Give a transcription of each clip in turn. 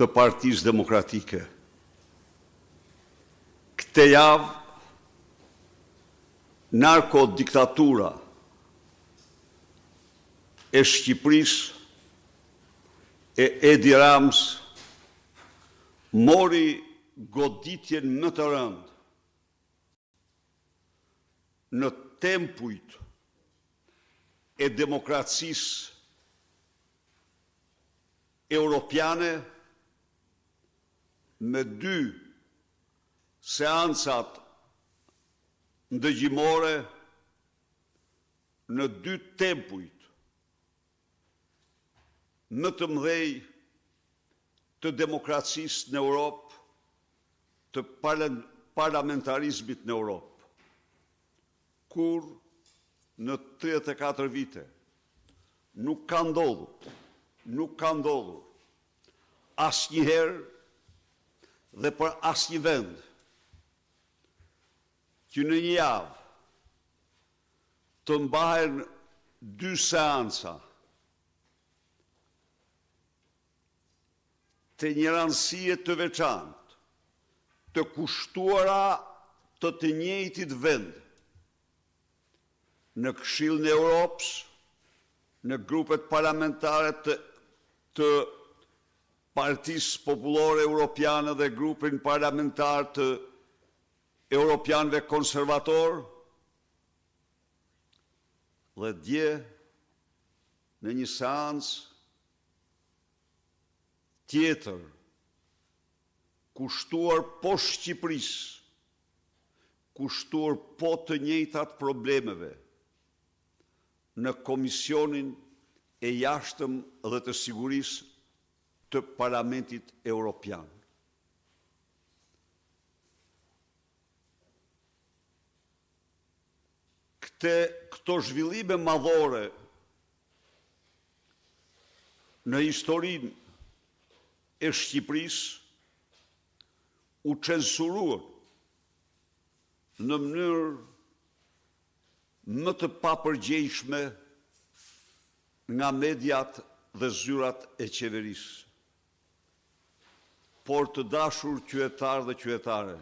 të Partisë Demokratike. Këtë javë, narkodiktatura e Shqipërisë e Edi Rams mori goditjen më të rëndë në tempujt e demokracisë europiane me 2 seancat ndëgjimore në 2 tempujt më të mëdhej të demokracisë në Europë, të parlamentarizmit në Europë, kur në 34 vite nuk ka ndodhur asnjëherë dhe për asnjë vend që në një javë të mbahen 2 seanca të një rëndësie të veçantë, të kushtuara të njëjtit vend, në Këshillin e Europës, në grupet parlamentare të Partisë Popullore Europiane dhe grupin parlamentar të Europianëve konservator, dhe dje në një seancë tjetër, kushtuar po Shqipërisë, kushtuar po të njëjtat problemeve, në Komisionin e Jashtëm dhe të Sigurisë të Parlamentit Europian. Këto zhvillime madhore në historinë e Shqipërisë u censuruan në mënyrë më të papërgjegjshme nga mediat dhe zyrat e qeverisë. Por të dashur qytetarë dhe qytetare,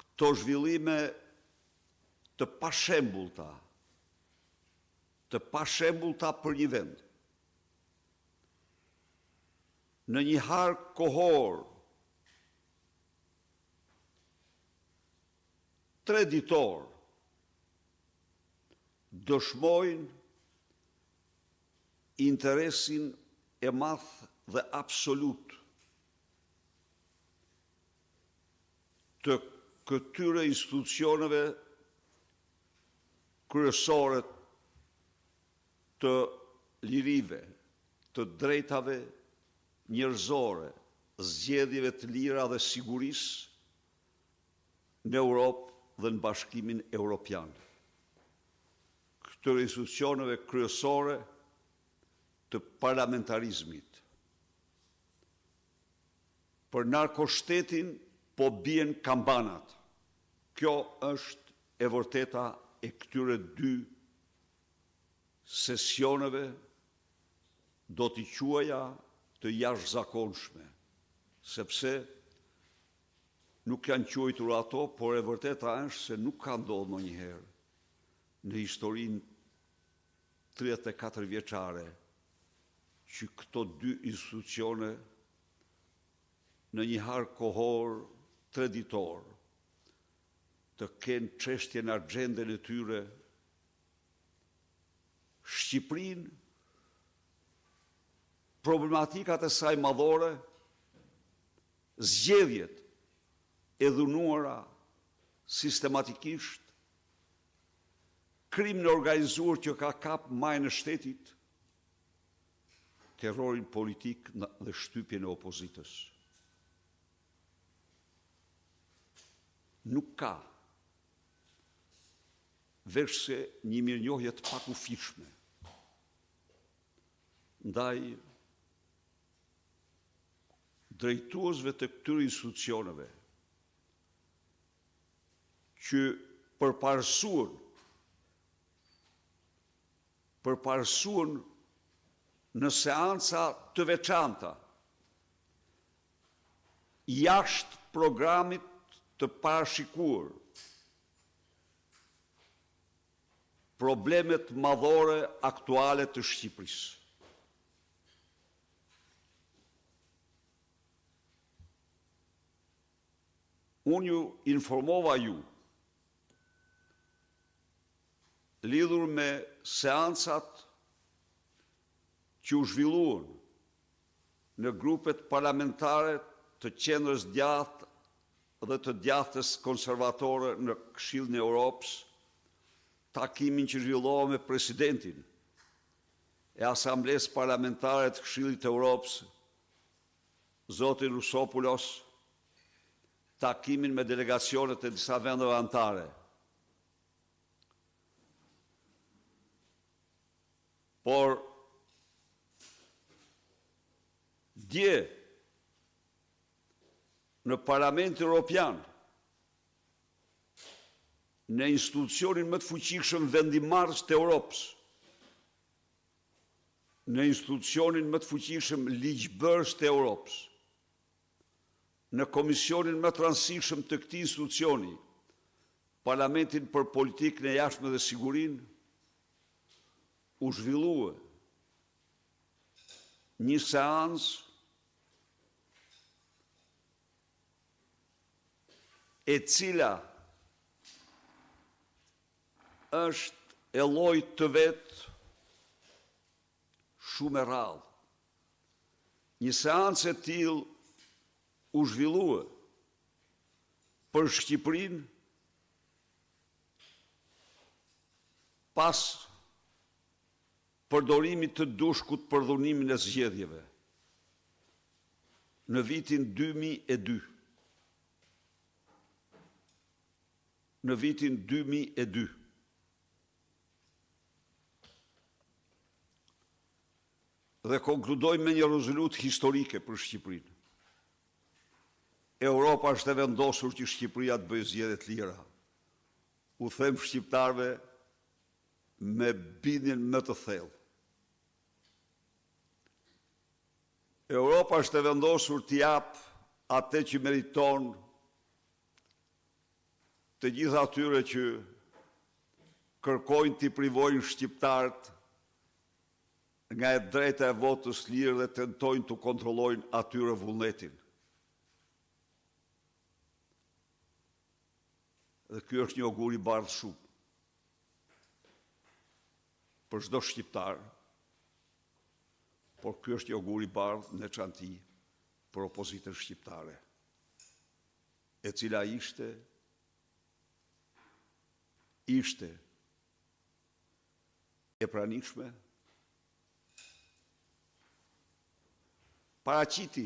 këto zhvillime të pashembullta për një vend, në një hark kohor traditor, dëshmojnë interesin e madh dhe absolut të këtyre institucioneve kryesore të lirive, të drejtave njerëzore, zgjedhjeve të lira dhe sigurisë në Europë dhe në Bashkimin Evropian. Këtyre institucioneve kryesore të parlamentarizmit. Për narkoshtetin po bien kambanat. Kjo është e vërteta e këtyre 2 sesioneve, do t'i quaja të jashtëzakonshme, sepse nuk janë quajtur ato, por e vërteta është se nuk ka ndodhur ndonjëherë në historinë 34 vjeçare që këto 2 institucione në një hark kohor traditor të kenë çështje në agjendën e tyre, Shqipërinë, problematikat e saj madhore, zgjedhjet e dhunuara sistematikisht, krimin e organizuar që ka kap majën e shtetit, terrorin politik dhe shtypjen e opozitës. Nuk ka veçse një mirënjohje të pakufishme ndaj drejtuesve të këtyre institucioneve që përparësuan në seanca të veçanta jashtë programit të parashikuar problemet madhore aktuale të Shqipërisë. Unë ju informova ju lidhur me seancat që u zhvilluan në grupet parlamentare të Qendrës Djathtë dhe të Djathtës Konservatore në Këshillin e Europës, takimin që zhvillova me presidentin e Asamblesë Parlamentare të Këshillit të Europës, zotin Rusopulos, takimin me delegacionet e disa vendeve anëtare. Por dje në Parlamentin Evropian, në institucionin më të fuqishëm vendimarrës të Europës, në institucionin më të fuqishëm ligjbërës të Europës, në komisionin më të rëndësishëm të këtij institucioni, Parlamentin për Politikën e Jashtme dhe Sigurinë, u zhvillua një seancë e cila është e llojit të vet shumë e rrallë. Një seancë e tillë u zhvillua për Shqipërinë pas përdorimit të dushkut për dhunimin e zgjedhjeve në vitin 2002. Në vitin 2002. Dhe konkludoj me një rezolutë historike për Shqipërinë. Europa është e vendosur që Shqipëria të bëjë zgjedhje të lira. U them shqiptarëve me bindjen më të thellë. Europa është e vendosur të japë atë që meriton të gjithë atyre që kërkojnë t'i privojnë shqiptarët nga e drejta e votës lirë dhe tentojnë të kontrollojnë atyre vullnetin. Dhe ky është një ogur i bardhë shumë për çdo shqiptar, por ky është një ogur i bardhë në çanti për opozitën shqiptare, e cila ishte e pranishme, paraqiti